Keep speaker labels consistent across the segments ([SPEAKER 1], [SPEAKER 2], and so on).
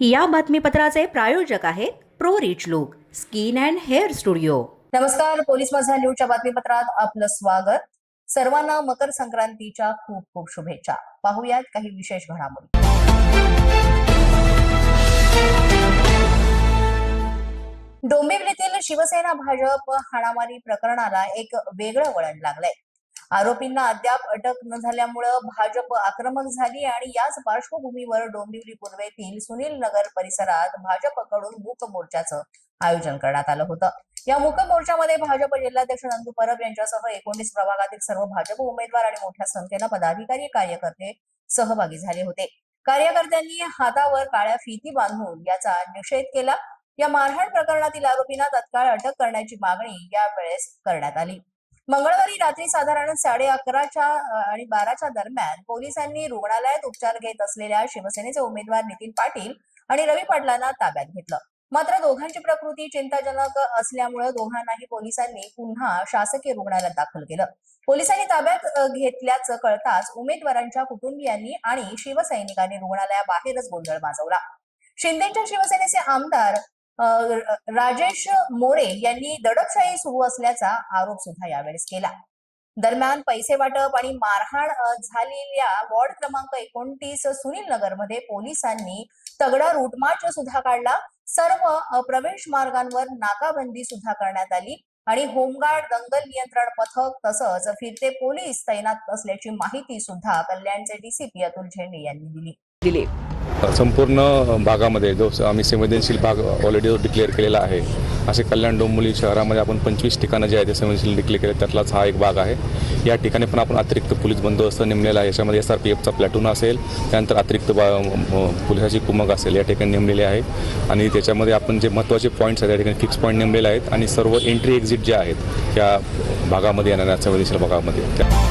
[SPEAKER 1] या बातमीपत्राचे प्रायोजक आहेत pro rich look skin and hair studio.
[SPEAKER 2] नमस्कार, पोलीस माझा न्यूजच्या बातमीपत्रात आपलं स्वागत। सर्वांना मकर संक्रांतीच्या खूप खूप शुभेच्छा। पाहूयात काही विशेष घडामोडी। डोंबिवलीतील शिवसेना भाजप हाणामारी प्रकरणाला एक वेगळं वळण लागलंय। आरोपींना अद्याप अटक न झाल्यामुळे भाजप आक्रमक झाली आणि याच पार्श्वभूमीवर डोंबिवली पूर्वेतील सुनील नगर परिसरात भाजपकडून मूक मोर्चाचं आयोजन करण्यात आलं होतं। या मूक मोर्चामध्ये भाजप जिल्हाध्यक्ष नंदू परब यांच्यासह 19 प्रभागातील सर्व भाजप उमेदवार आणि मोठ्या संख्येनं पदाधिकारी कार्यकर्ते सहभागी झाले होते। कार्यकर्त्यांनी हातावर काळ्या फिती बांधून याचा निषेध केला। या मारहाण प्रकरणातील आरोपींना तत्काळ अटक करण्याची मागणी यावेळेस करण्यात आली। मंगळवारी रात्री साधारण 11:30 आणि 12च्या दरम्यान पोलिसांनी रुग्णालयात उपचार घेत असलेल्या शिवसेनेचे उमेदवार नितीन पाटील आणि रवी पाटलांना ताब्यात घेतलं। मात्र दोघांची प्रकृती चिंताजनक असल्यामुळे दोघांनाही पोलिसांनी पुन्हा शासकीय रुग्णालयात दाखल केलं। पोलिसांनी ताब्यात घेतल्याचं कळताच उमेदवारांच्या कुटुंबियांनी आणि शिवसैनिकांनी रुग्णालयाबाहेरच गोंधळ माजवला। शिंदेच्या शिवसेनेचे आमदार राजेश मोरे यांनी दडपशाही सुरू असल्याचा आरोप सुद्धा यावेळेस केला। दरम्यान पैसे वाटप आणि मारहाण झालेल्या वॉर्ड क्रमांक 29 सुनील नगर मध्ये पोलिसांनी तगडा रूटमार्च सुद्धा काढला। सर्व प्रवेश मार्गांवर नाकाबंदी सुद्धा करण्यात आली आणि होमगार्ड, दंगल नियंत्रण पथक तसंच फिरते पोलीस तैनात असल्याची माहिती सुद्धा कल्याणचे डीसीपी अतुल झेंडे यांनी दिली।
[SPEAKER 3] संपूर्ण भागामध्ये जो आम्ही संवेदनशील भाग ऑलरेडी डिक्लेअर केलेला आहे, असे कल्याण डोंबिवली शहरामध्ये आपण 25 ठिकाणं जे आहेत ते संवेदनशील डिक्लेअर केले, त्यातलाच हा एक भाग आहे। या ठिकाणी पण आपण अतिरिक्त पोलीस बंदोबस्त नेमलेला आहे। याच्यामध्ये SRPFचा प्लॅटून असेल, त्यानंतर अतिरिक्त पोलिसाची कुमक असेल या ठिकाणी नेमलेली आहे आणि त्याच्यामध्ये आपण जे महत्त्वाचे पॉईंट्स आहेत त्या ठिकाणी फिक्स पॉईंट नेमलेले आहेत आणि सर्व एंट्री एक्झिट जे आहेत या भागामध्ये येणाऱ्या संवेदनशील भागामध्ये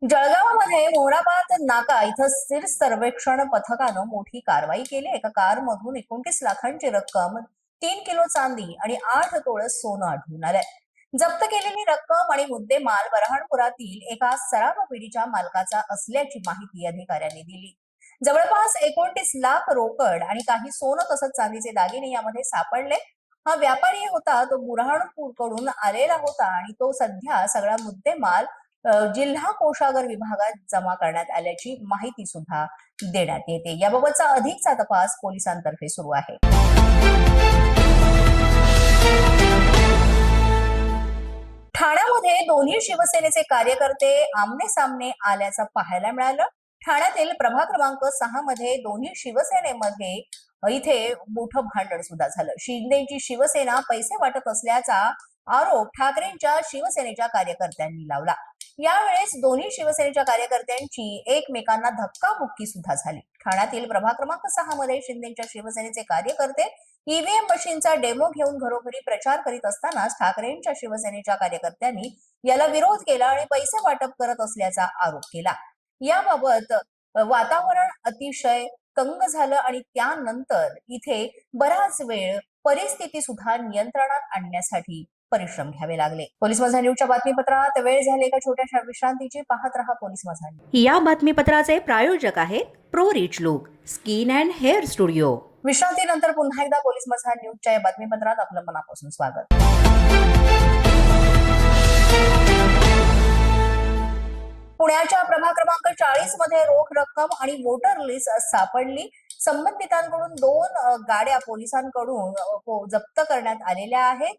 [SPEAKER 2] जळगावमध्ये मोराबाद नाका इथं स्थिर सर्वेक्षण पथकानं मोठी कारवाई केली। एका कारमधून 29 लाखांची रक्कम, 3 किलो चांदी आणि 8 तोळे सोनं आढळून आलंय। जप्त केलेली रक्कम आणि मुद्देमाल बरहाणपुरातील एका सराफ पिढीच्या मालकाचा असल्याची माहिती अधिकाऱ्यांनी दिली। जवळपास 29 लाख रोकड आणि काही सोनं तसंच चांदीचे दागिने यामध्ये सापडले। हा व्यापारी होता, तो बुरहाणपूरकडून आलेला होता आणि तो सध्या सगळा मुद्देमाल जिल्हा कोषागार विभागात जमा करण्यात आल्याची माहिती सुद्धा देण्यात येते। याबाबतचा अधिकचा तपास पोलिसांतर्फे सुरू आहे। ठाण्यामध्ये दोन्ही शिवसेनेचे कार्यकर्ते आमने सामने आल्याचं पाहायला मिळालं। ठाण्यातील प्रभाग क्रमांक 6 मध्ये दोन्ही शिवसेनेमध्ये इथे मोठं भांडण सुद्धा झालं। शिंदेची शिवसेना पैसे वाटत असल्याचा आरोप ठाकरेंच्या शिवसेनेच्या कार्यकर्त्यांनी लावला। यावेळेस दोन्ही शिवसेनेच्या कार्यकर्त्यांची एकमेकांना धक्काबुक्की सुद्धा झाली। ठाण्यातील प्रभाग क्रमांक 6 मध्ये शिंदेच्या शिवसेनेचे कार्यकर्ते ईव्हीएम मशीनचा डेमो घेऊन घरोघरी प्रचार करीत असतानाच ठाकरेंच्या शिवसेनेच्या कार्यकर्त्यांनी याला विरोध केला आणि पैसे वाटप करत असल्याचा आरोप केला। याबाबत वातावरण अतिशय तंग झालं आणि त्यानंतर इथे बराच वेळ परिस्थिती सुद्धा नियंत्रणात आणण्यासाठी परिश्रम घ्यावे लागले। पोलीस माझा न्यूजच्या बातमीपत्रात वेळ झाली एका छोट्याशा विश्रांतीची। पाहत रहा पोलीस माझा न्यूज।
[SPEAKER 1] या बातमीपत्राचे प्रायोजक आहेत pro rich look skin and hair studio.
[SPEAKER 2] विश्रांतीनंतर पुन्हा एकदा पोलीस माझा न्यूजच्या या बातमीपत्रात आपलं मनापासून स्वागत। पुण्याच्या प्रभाग क्रमांक 40 मध्ये रोख रक्कम आणि वोटर लिस्ट सापडली। संबंधितांकडून 2 गाड्या पोलिसांकडून जप्त करण्यात आलेल्या आहेत।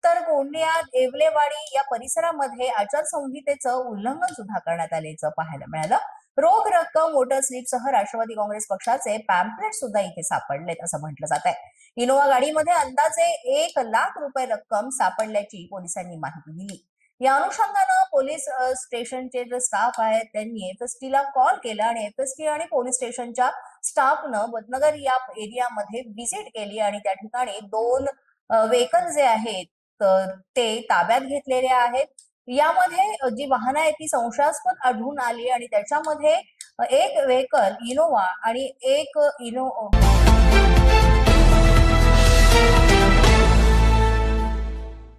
[SPEAKER 2] तर गोंदिया देवलेवाडी या परिसरामध्ये आचारसंहितेचं उल्लंघन सुद्धा करण्यात आल्याचं पाहायला मिळालं। रोख रक्कम, वोटर स्लिपसह राष्ट्रवादी काँग्रेस पक्षाचे पॅम्पलेट सुद्धा इथे सापडलेत असं म्हटलं जात आहे। इनोवा गाडीमध्ये अंदाजे 1 लाख रुपये रक्कम सापडल्याची पोलिसांनी माहिती दिली। या अनुषंगानं पोलीस स्टेशनचे जे स्टाफ आहेत त्यांनी FSTला कॉल केला आणि FST आणि पोलीस स्टेशनच्या स्टाफनं बदनगर या एरियामध्ये व्हिजिट केली आणि त्या ठिकाणी 2 व्हेकल जे आहेत ते ताब्यात घेतलेले आहेत। यामध्ये जी वाहनं आहेत ती संशयास्पद आढळून आली आणि त्याच्यामध्ये एक व्हेकल इनोवा आणि एक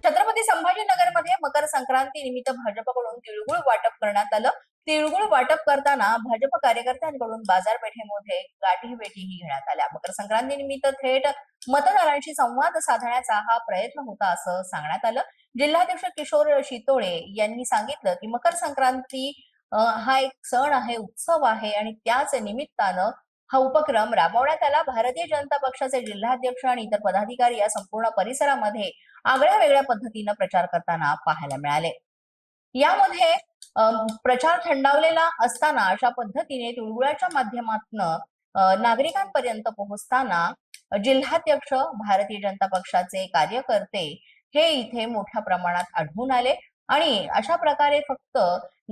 [SPEAKER 2] छत्रपती संभाजीनगरमध्ये मकर संक्रांती निमित्त भाजपकडून तिळगुळ वाटप करण्यात आलं। तिळगुळ वाटप करताना भाजप कार्यकर्त्यांकडून बाजारपेठेमध्ये गाठीभेटीही घेण्यात आल्या. मकर संक्रांती निमित्त थेट मतदारांशी संवाद साधण्याचा हा प्रयत्न होता असं सांगण्यात आलं. जिल्हाध्यक्ष किशोर शितोळे यांनी सांगितलं की मकर संक्रांती हा एक सण आहे, उत्सव आहे आणि त्याच निमित्तानं हा उपक्रम राबवण्यात आला. भारतीय जनता पक्षाचे जिल्हाध्यक्ष आणि इतर पदाधिकारी या संपूर्ण परिसरामध्ये आगळ्या वेगळ्या पद्धतीनं प्रचार करताना पाहायला मिळाले. यामध्ये प्रचार थंडावलेला असताना अशा पद्धतीने तिळगुळाच्या माध्यमातून नागरिकांपर्यंत पोहोचताना जिल्हाध्यक्ष, भारतीय जनता पक्षाचे कार्यकर्ते हे इथे मोठ्या प्रमाणात आढळून आले आणि अशा प्रकारे फक्त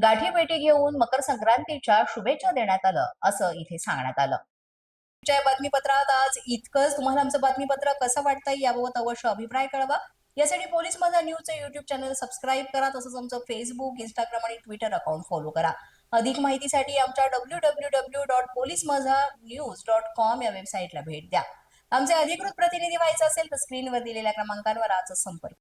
[SPEAKER 2] गाठीभेटी घेऊन मकर संक्रांतीच्या शुभेच्छा देण्यात आलं असं इथे सांगण्यात आलं. आजच्या बातमीपत्रात आज इतकंच. तुम्हाला आमचं बातमीपत्र कसं वाटतंय याबाबत अवश्य अभिप्राय कळवा. यासाठी पोलीस माझा न्यूजचं युट्यूब चॅनल सबस्क्राईब करा. तसंच आमचं फेसबुक, इंस्टाग्राम आणि ट्विटर अकाउंट फॉलो करा. अधिक माहितीसाठी आमच्या www.policemazhanews.com या वेबसाईटला भेट द्या. आमचे अधिकृत प्रतिनिधी व्हायचं असेल तर स्क्रीनवर दिलेल्या क्रमांकांवर आजच संपर्क